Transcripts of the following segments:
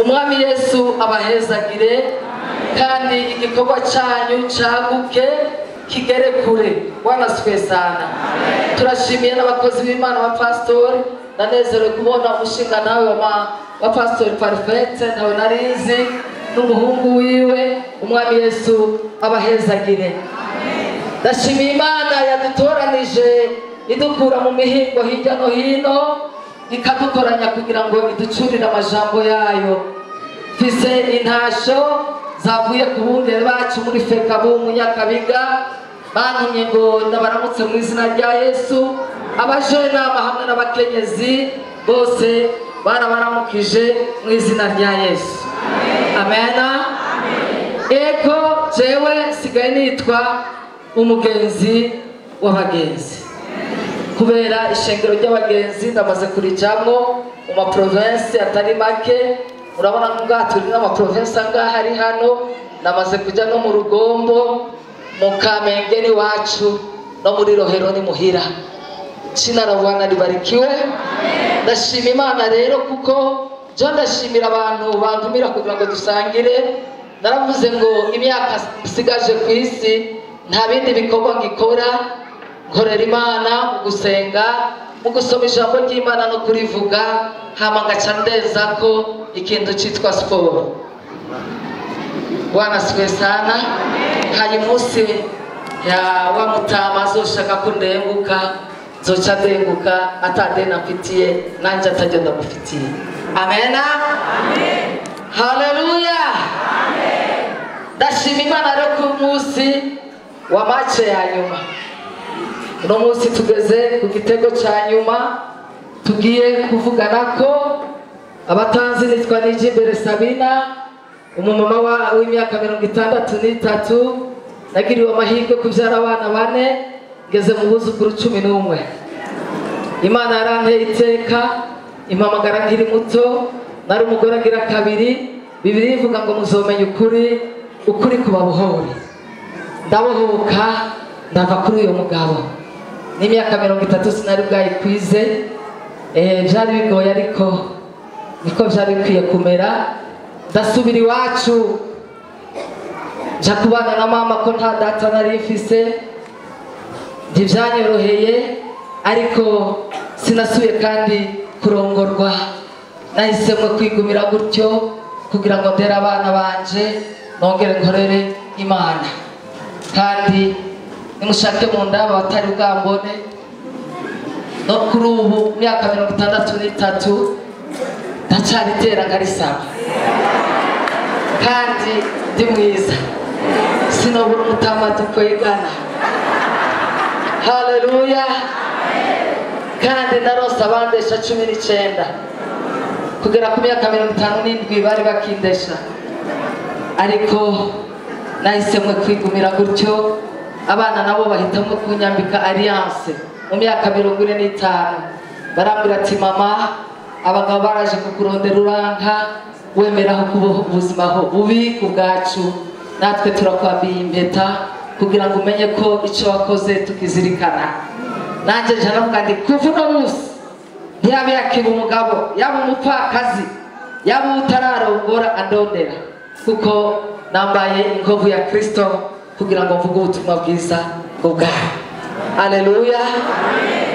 umwami Yesu abahezagire kandi igikorwa cyanyu caguke kigere kure. Bwana sifiwe sana. Turashimiye n'abakozi b'Imana ba pastori, nanezerewe kubona umushinga nawe wa pastori Perfect nawe narizi n'umuhungu wiwe. Umwami Yesu abahezagire. Ndashimiye Imana yadutoranije idukura mu mihingo hirya no hino ikadukoranya kugira ngo iducurire amajambo yayo. Mfise intasho zavuye ku bungere bacu muri Fekabu mu Nyakabiga, bantumye ngo ndabaramutse mu izina rya Yesu. Abajenama hamwe n'abakenyezi bose barabaramukije mu izina rya Yesu. Amena. Ego jewe sigaye nitwa umugenzi w'abagenzi kubera ishengero ry'abagenzi ndamaze kurijamwo mu maprovinsi atari make. Urabona ko turi n'amaprovinsi angahe ari hano. Namaze kujya no mu Rugombo, mu Kamenge ni wacu, no muri Rohero ni muhira. Jina la Bwana libarikiwe. Ndashima Imana rero kuko je ndashimira abantu bantumira kugira ngo dusangire. Naravuze ngo imyaka isigaje ku isi nta bindi bikorwa ngikora, nkorera Imana mu gusenga, mu gusoma ijambo ry'Imana no kurivuga, hama ngaca ndeza ko ikintu cyitwa siporo. Bwana sifiwe sana. Hari munsi ya wa mutama azoshaka ko ndenguka, zoca ndenguka atadena mfitiye nanje atajya ndamufitiye. Amena. Amen. Haleluya. Amen. Ndashima Imana rero ku munsi wa mace ya nyuma. Uno munsi tugeze ku gitego cya nyuma tugiye kuvugana ko abatanzi nitwa Nijimbere Sabina, umumama w'imyaka 63, nagiriwe amahirwe kubyara abana 4, ngeze mu buzukuru 11. Imana yaranteye iteka impamagara nkiri muto, nari umugore agira kabiri. Bibiliya ivuga ngo muzomenya ukuri kubabohore. Ndabohoka ndava kuri uyo mugabo. N'imyaka 30 sinari bwayikwize. Byari bigoye ariko niko byari bikwiye kumera. Ndasubira iwacu nja kubana na mama ko nta data nari mfise. Ntibyanyoroheye ariko sinasubiye kandi kurongorwa. Nahisemo kwigumira gutyo kugira ngo ndere abana banje nongere nkorere Imana. Kandi nimushake mu ndaba batari bwambone no kuri ubu myaka 63 ndacari tera ngarisaba kandi ndi mwiza sinobura umutama dukwegana. Haleluya. Kandi narose abandesha 19 kugera ku myaka 57 bari bakindesha, ariko nahisemwe kwigumira gutyo. Abana nabo bahitamo kunyambika alliance mu myaka 45. Barambwira ati mama, abagabo baraje kukurondera uranka, wemeraho kubaho ubuzima bubi kubwacu, natwe turakwambiye impeta kugira ngo umenye ko icyo wakoze tukizirikana. Nanjye janavuga ndi kuvuga munsi ntiyabe yakiba umugabo, yaba umupfakazi, yaba utararongora andondera, kuko nambaye inkovu ya Kristo kugira ngo mvuge ubutumwa bwiza bwawe. Haleluya.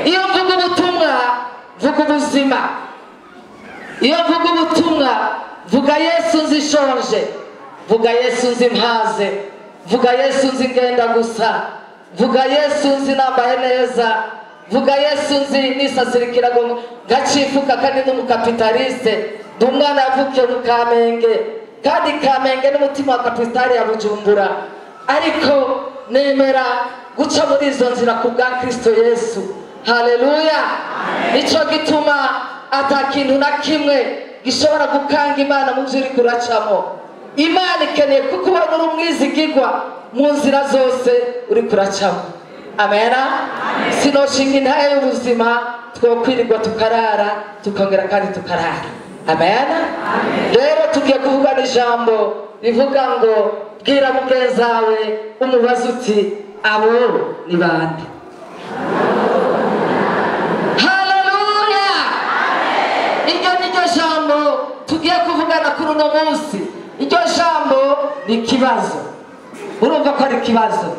Iyo mvuga ubutumwa mvuga ubuzima. Iyo mvuga ubutumwa mvuga Yesu nzishonje, mvuga Yesu nzimpaze, mvuga Yesu nzigenda gusa, mvuga Yesu nzinambaye neza, mvuga Yesu nzi nisasirikira ngo ngacifuka kandi n'umukapitaliste. Ndi umwana yavukiye mu Kamenge, kandi Kamenge n'umutima wa kapitali ya Bujumbura, ariko nemera guca muri izo nzira ku bwa Kristo Yesu. Haleluya. Nico gituma atakintu na kimwe gishobora gukanga Imana mu byo uri kuracamo. Imana ikeneye kukubona uri umwizigirwa mu nzira zose uri kuracamo. Amena. Sinoshinga intahe y'ubuzima twokwirirwa tukarara tukongera kandi tukarara. Amena. Rero tugiye kuvugana ijambo rivuga ngo bwira mugenzi wawe umubaza uti abo ni bande. Haleluya. Iryo ni ryo jambo tugiye kuvugana kuri uno munsi iryo jambo ni ikibazo. Urumva ko ari ikibazo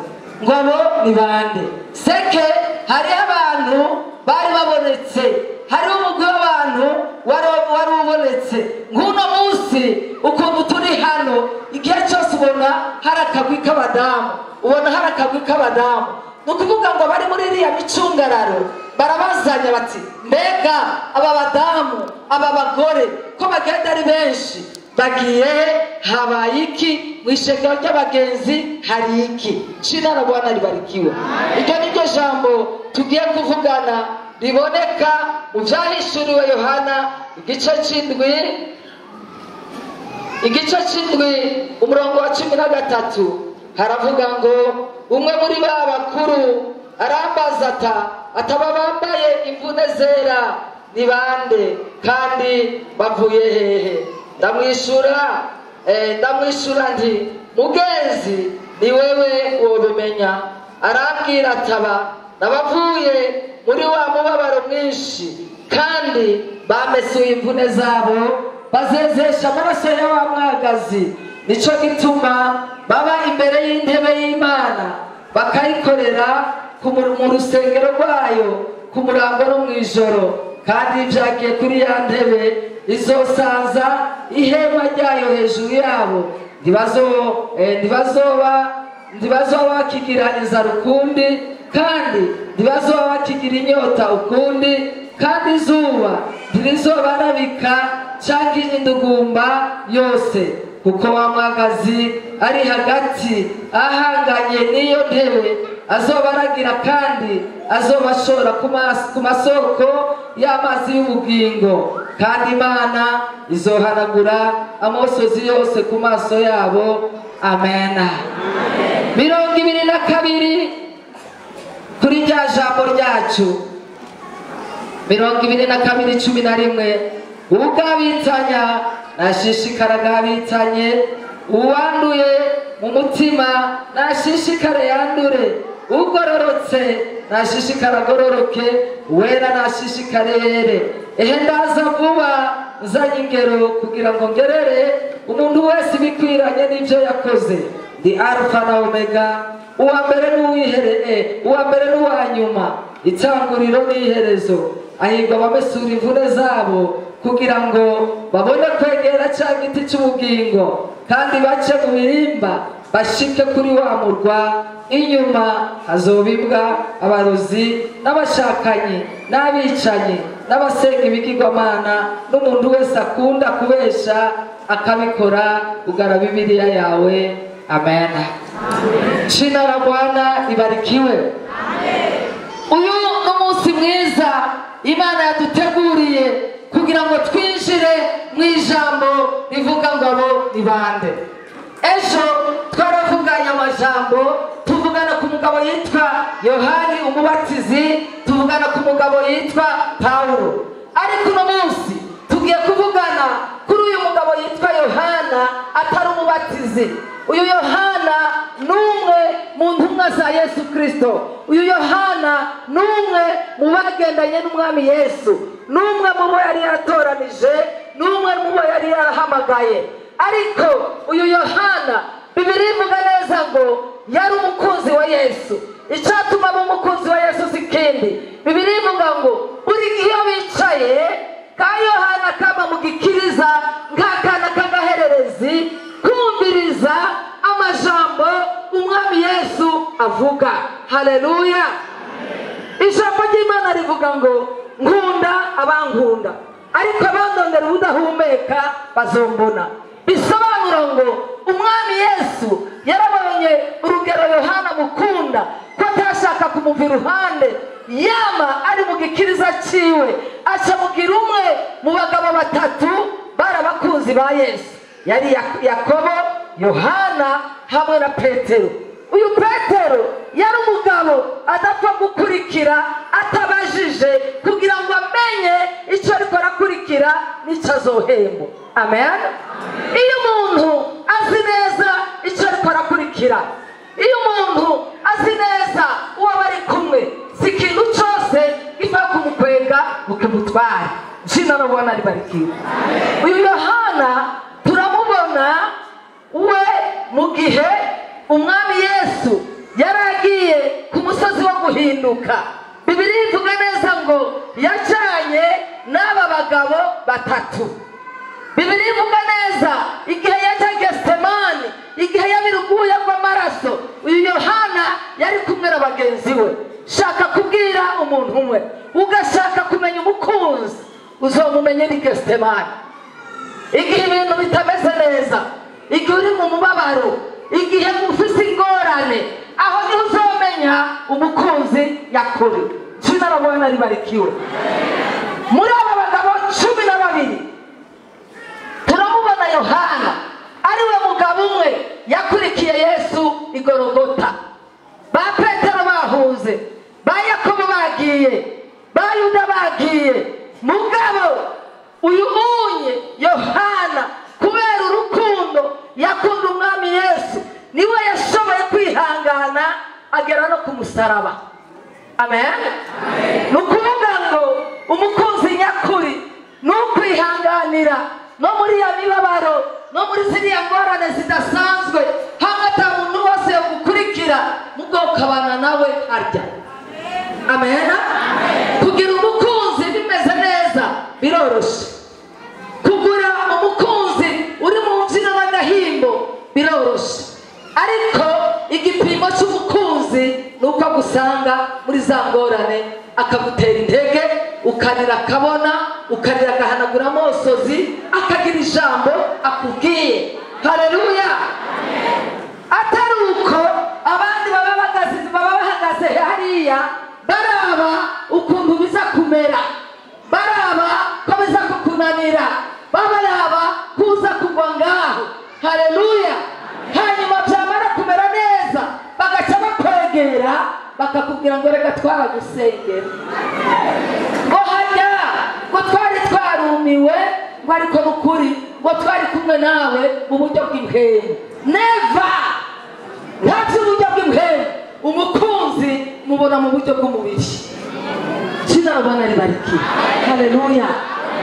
ngo abo ni bande? Seke hari abantu bari babonetse, hari umugwi w'abantu wari ubonetse. Nk'uno munsi ukuntu turi hano, igihe cyose ubona hari akagwi k'abadamu, ubona hari akagwi k'abadamu. Ni ukuvuga ngo bari muri iriya micungararo barabazanya bati mbega aba badamu aba bagore ko bagenda ari benshi bagiye habaye iki? Mu ishengero ry'abagenzi hari iki? Shina na Bwana libarikiwe. Iryo ni ryo jambo tugiye kuvugana riboneka mu byahishuriwe Yohana igice c'indwi umurongo wa 13 haravuga ngo umwe muri ba bakuru arambaza ataba bambaye imvune zera ni bande kandi bavuye hehe? Ndamwishura nti mugenzi ni wewe wobimenya. Arambwira ataba nabavuye muri wa mubabaro mwinshi kandi bamesuye imvune zabo bazezesha amaraso y'abamwagazi. Nico gituma baba imbere y'intebe y'Imana bakayikorera mu rusengero rwayo ku murango no mw'ijoro, kandi vyagiye kuri ya ntebe izosaza ihema ryayo hejuru yabo. Ntibazoba bakigira inzara ukundi, kandi ntibazoba bakigira inyota ukundi, kandi izuba ntirizobarabika canke indugumba yose, kuko wa mwagazi ari hagati ahanganye n'iyo ntebe azobaragira, kandi azobashora ku masoko y'amazi y'ubugingo, kandi Imana izohanagura amosozi yose ku maso yabo. Amena. 22 kuri rya jambo ryacu 22:11 ugabitsanya nashishikara gabitsanye, uwanduye mu mutima nashishikara yandure, ugororotse nashishikara gororoke, wera nashishikare yere. Ehe ndaza vuba nzanye ingero kugira ngo ngerere umuntu wese bikwiranye n'ivyo yakoze. Ndi Alpha na Omega, uwa mbere n'uwa nyuma, itanguriro n'iherezo. Ahirwa abamesura imvune zabo kugira ngo babone kwegera cya giti cy'ubugingo, kandi bace mu birimba bashike kuri wa murwa. Inyuma hazobibwa abarozi n'abashakanyi n'abicanyi n'abasenga ibigirwamana n'umuntu wese akunda kubesha akabikora. Ugara Bibiliya yawe. Amen. Shina la Bwana libarikiwe. Uyu n'umunsi mwiza Imana yaduteguriye kugira ngo twinjire mu ijambo rivuga ngo abo ni bande. Ejo twaravuganye amajambo, tuvugana ku mugabo yitwa Yohani umubatizi, tuvugana ku mugabo yitwa Paulo. Ariko uno munsi tugiye kuvugana kuri uyu mugabo yitwa Yohana atari umubatizi. Uyu Yohana numwe mu ntumwa za Yesu Kristo. Uyu Yohana numwe mu bagendanye n'umwami Yesu, numwe mu bo yari yatoranije, numwe mu bo yari yarahamagaye. Ariko uyu Yohana Bibiliya ivuga neza ngo yari umukunzi wa Yesu. Icyatuma aba umukunzi wa Yesu sikindi, Bibiliya ivuga ngo buri gihe bicaye ka Yohana kama mugikiriza nk'akana k'agahererezi kumviriza amajambo umwami Yesu avuga. Haleluya. Ijambo ry'Imana rivuga ngo nkunda abankunda, ariko abandondera ubudahumeka bazombona. Bisobanura ngo umwami Yesu yarabonye urugero Yohana mukunda ko atashaka kumuva iruhande, yama ari mu gikiriza ciwe, acamugira umwe mu bagabo batatu barabakunzi ba Yesu. Yari Yakobo, Yohana hamwe na Petero. Uyu Petero yari umugabo adapfa gukurikira atabajije kugira ngo amenye icyo ariko arakurikira n'icyo azohembo. Amen. Iyo umuntu azi neza icyo ariko arakurikira, iyo umuntu azi neza uwo bari kumwe, si ikintu cyose gifa kumukwega mukimutwara. Jina la Bwana libarikiwe. Uyu Yohana gihe umwami Yesu yaragiye ku musozi wo guhinduka, Bibiliya ivuga neza ngo yajanye n'aba bagabo batatu. Bibiliya ivuga neza igihe yaja Getsemani, igihe yabiruguye rw'amaraso, uyu Yohana yari kumwe na bagenzi we. Shaka kubwira umuntu umwe, ugashaka kumenya umukunzi, uzomumenye ni Getsemani. Igihe ibintu bitameze neza, igihe uri mu mubabaro, igihe ufise ingorane, aho niho uzomenya umukunzi yakuri. Jina la Bwana libarikiwe. Muri aba bagabo 12 turamubona Yohana ariwe mugabo umwe yakurikiye Yesu igorogota. Ba Petero bahuze, ba Yakobo bagiye, ba Yuda bagiye, mugabo uyu unye Yohana kubera urukundo yakunda umwami Yesu niwe yashoboye kwihangana agera no ku musaraba. Amen. Nukuvuga ngo umukunzi nyakuri nukwihanganira no muri ya mibabaro, no muri ziriya ngorane zidasanzwe, hagata umuntu wose gukurikira mugokabana nawe arya. Amen. Kugira umukunzi bimeze neza biroroshe. Kugura umukunzi uri mu nzira n'agahimbo biroroshe. Ariko igipimo cy'umukunzi nuko gusanga muri za ngorane akagutera intege, ukarira akabona, ukarira agahanagura amosozi, akagira ijambo akubwiye. Haleluya. Atari uko abandi baba bahagaze hariya baraba ukuntu biza kumera, baraba ko biza kukunanira, baraba kuza kugwa ngaho. Haleluya. Hanyuma byamara kumera neza bagaca bakwegera bakakubwira ngo reka twagusengera, ngo hajya ngo twari twarumiwe, ngo ariko n'ukuri ngo twari kumwe nawe mu buryo bw'ibihembo. Neva nta by'uburyo bw'ibihembo, umukunzi mubona mu buryo bw'umubiri. Jina la Bwana libarikiwe. Haleluya.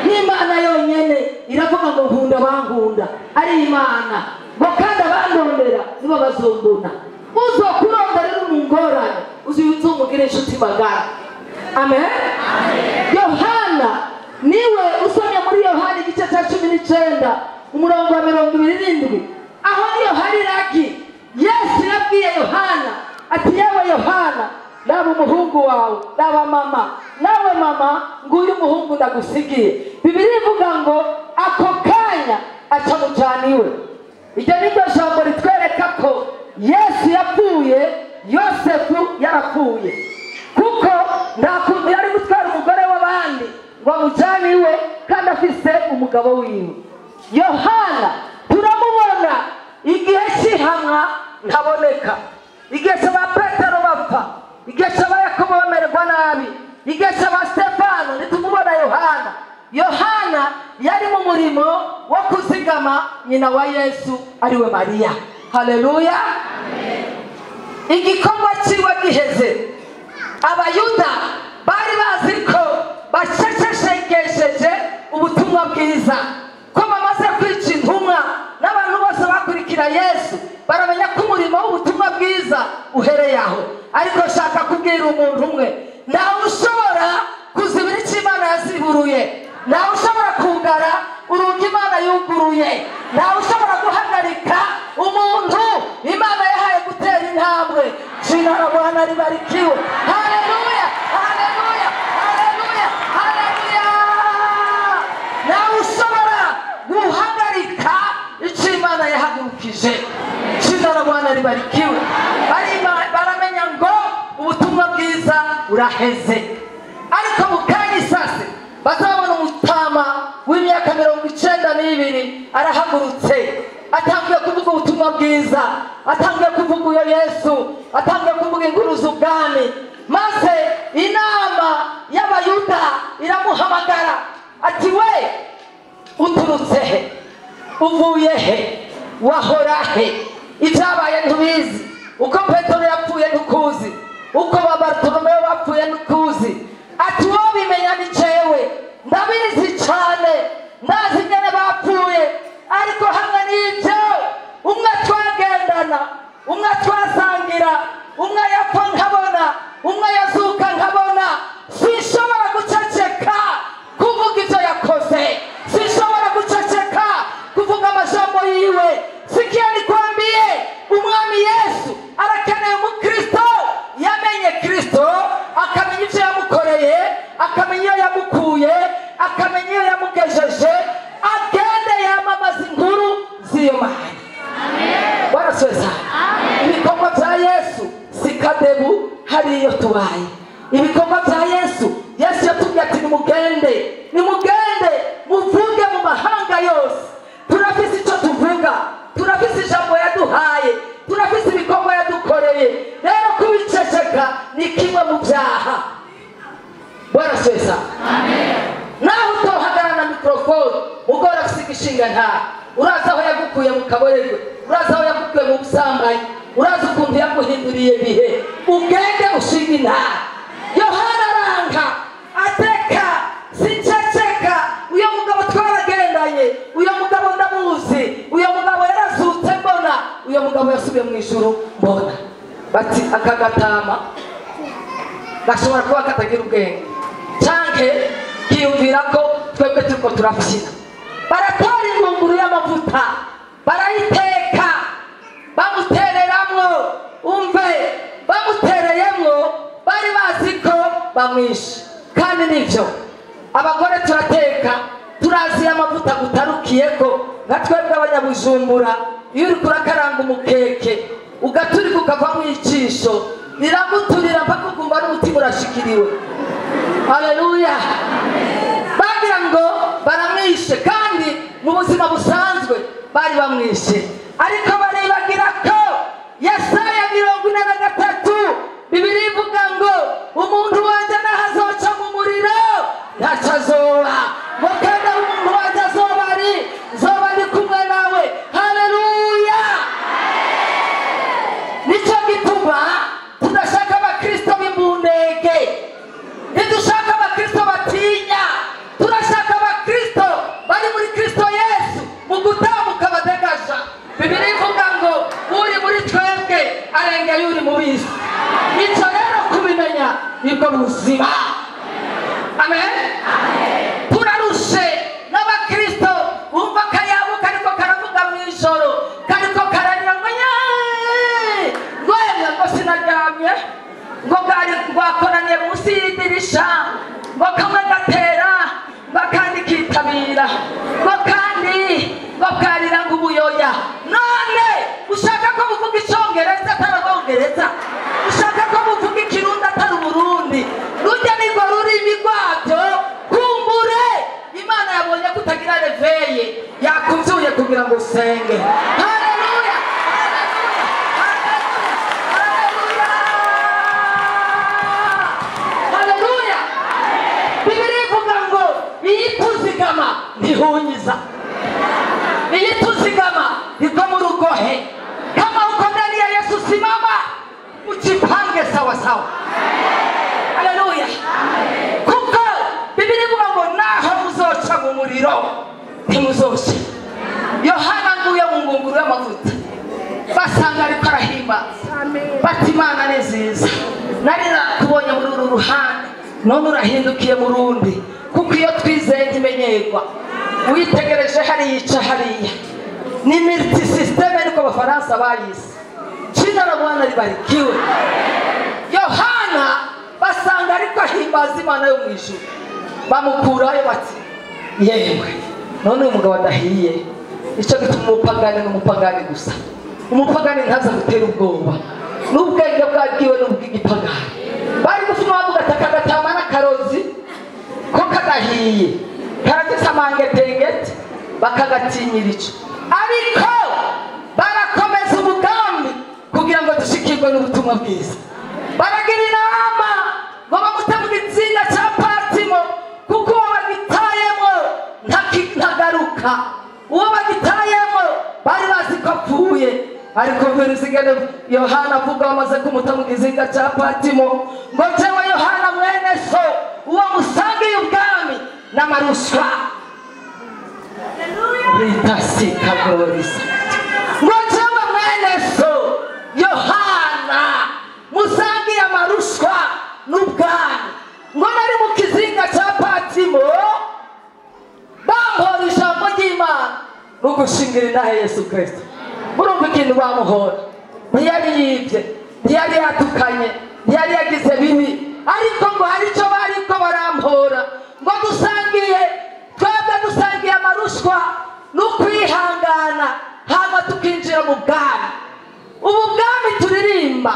N'Imana yonyene iravuga ngo nkunda bankunda, ari Imana ngo kandi abandondera nibo bazombona. Uzokurondera mu ngorane uzumugire inshuti magara. Amen. Yohana niwe usomye muri Yohana igice cya 19 umurongo wa 27, aho niyo hari ragi Yesu yabwiye Yohana ati yewe Yohana, naba umuhungu wawe, naba mama, nawe mama nguyu umuhungu ndagusigiye. Bibiliya ivuga ngo ako kanya aca mujaniwe. Iryo ni ryo jambo ritwereka ko Yesu yapfuye, Yosefu yarapfuye, kuko ndakuntu yari gutwara umugore w'abandi ngo amujaniwe kandi afise umugabo wiwe. Yohana turamubona igihe cy'ihamwa ntaboneka, igihe cy'aba Petero bapfa, igihe cy'aba Yakobo bamererwa nabi, igihe cy'aba Stefano nitumubona Yohana. Yohana yari mu murimo wo kuzigama nyina wa Yesu ariwe Mariya. Haleluya. Igikorwa kiwe giheze, abayuda bari bazi ko baceceshegesheje ubutumwa bwiza, ko bamaze kwica intumwa n'abantu bose bakurikira Yesu, baramenya ko umurimo w'ubutumwa bwiza uhereye aho. Ariko shaka kubwira umuntu umwe, ntawe ushobora kuzibira icyo Imana yaziburuye, ntawe ushobora kugara urugi Imana yuguruye, ntawe ushobora guhagarika umuntu Imana yahaye gutera intambwe. Jina la Bwana libarikiwe. Haleluya. Haleluya. Haleluya. Haleluya. Ntawe ushobora guhagarika icyo Imana yahagurukije. Jina la Bwana libarikiwe. Baramenya ngo ubutumwa bwiza uraheze. Ariko mukanya isase bazabona umutama w'imyaka 92 arahagurutse, atangiye kuvuga ubutumwa bwiza, atangiye kuvuga uyo Yesu, atangiye kuvuga inkuru z'ubwami. Maze inama y'abayuda iramuhamagara ati we uturutse he, uvuye he, wahora he, icyabaye ntubizi, uko Petero yapfuye ntukuzi, uko Bartolomeyo bapfuye ntukuzi. Ati wowe bimenya ni jewe, ndabizi cyane, ndazi nyene bapfuye, ariko hamwe n'ibyo umwe twagendana tubaye ibikorwa bya Yesu. Yesu yatubwiye ati nimugende muvuge mu mahanga yose. Turafise icyo tuvuga, turafise ijambo yaduhaye, turafise ibikorwa yadukoreye. Rero kubiceceka ni kimwe mu byaha. Bwana Yesu, amen. Naho utohagarara na mikrofone ugora afise igishinga nta, uraza aho yagukuye mu kaborerwe, uraza aho yagukuye mu busambanyi, uraza ukuntu yaguhinduriye bihe, ugende ushinga intara. Yohana aranga ateka sinceceka. Uyo mugabo twaragendanye, uyo mugabo ndamuzi, uyo mugabo yarazutse mbona, uyo mugabo yasubiye mu ijuru mbona. Bati akagatama gashobora kuba katagira ubwenge canke kiyumvira ko twebwe turiko turafyina. Baratora ingunguru y'amavuta barayiteka bamutereramwo, umve bamutereyemwo bari bazi ko bamwishe. Kandi nivyo abagore turateka turazi amavuta gutarukiyeko nka twebwe abanyabujumbura. Iyo uriko urakaranga umukeke ugaturika ukavamwo icisho riraguturira mpaka ukumva n'umutima urashikiriwe. Haleluya. Bagira ngo baramwishe kandi mu buzima busanzwe bari bamwishe, ariko baribagira ko Yesaya 43 Bibiliya ivuga ngo umuntu wanje nahazoca mu muriro ntacazoba, ngo kandi umuntu wanje zoba ndi kumwe nawe. Haleluya. Nico gituma tudashaka abakristo b'imbundege, ntidushaka abakristo batinya, turashaka abakristo bari muri Kristo Yesu mu gutambuka badegaja. Bibiliya ivuga ngo uri muri twebwe arengeye uri mu bisi. Icyo rero kubimenya nibwo buzima. Amen. Turarushe n'abakristo bumva akayabu kariko karavuga mu ijoro, kariko kararira ngo ngwenya ngo sinaryamye, ngo rwakoraniye munsi y'idirisha, ngo kamwe gatera bakandi kitabira, ngo kandi bakarira ngo ubuyoya. None ushaka ko buvuga icyongereza atari abongereza, ushaka ko buvuga ikirundi atari uburundi, rujya nirwo rurimi rwabyo. Kumbure Imana yabonye kutagira reveye yakuvyuye kugira ngo usenge. Haleluya. Haleluya. Bibiliya ivuga ngo iyituzigama ntihunyiza, iyituzigama iko mu rugohe. Kama uko ndani ya Yesu simama ujipange sawa sawa. Haleluya. Kuko Bibiliya ivuga ngo naho muzoca mu muriro ntimuzoca. Yohana nguye mu ngunguru y'amavuta basanga ariko arahimbaza bati Imana ni nziza, nari nakubonye muri uru ruhande none urahindukiye mu rundi, kuko iyo twizeye ntimenyerwa. Witegereje hariya hariya ni multi system niko abafaransa bayise. Jina la Bwana libarikiwe. Yohana basanga ariko ahimbaza Imana yo mu ijuru, bamukurayo bati yewe none umugabo adahiye. Icyo gituma umupagani n'umupagani gusa. Umupagani ntaza gutera ubwoba n'ubwenge bwagiwe n'ubw'igipagani. Bari gufuma bavuga atakagatama n'akarozi ko kadahiye karagisa mangetengete bakagatinyira ico, ariko barakomeza umugambi kugira ngo dushikirwe n'ubutumwa bwiza. Baragira inama ngo bamute mu gitsinda cya Patimo, kuko uwo bagitayemo ntagaruka. Uwo bagitayemo bari bazi ko apfuye, ariko mvirisigane Yohana avuga bamaze kumuta mu gizinga cya Patimo ngo jewe Yohana mwene so uwo musangiye ubwami n'amaruswa. Ritasika glorisa ngo jewe mwene so Yohana musangiye amaruswa n'ubwami, ngo nari mu kizinga cya Patimo bampora ijambo ry'Imana n'ugushingira inahe Yesu Kristo. Murumva ikintu bamuhora, ntiyari yibye, ntiyari yatukanye, ntiyari yagize bibi, ariko ngo hari icyo bariko barampora ngo twebwe dusangiye amarushwa n'ukwihangana, hama tukinjira mu bwami. Ubu bwami turirimba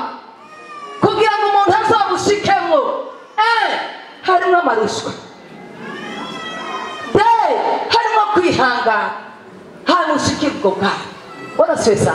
kugira ngo umuntu azobushike harimo amarushwa D harimo kwihangana hano ushikirwa bwawe. Bwana Yesu.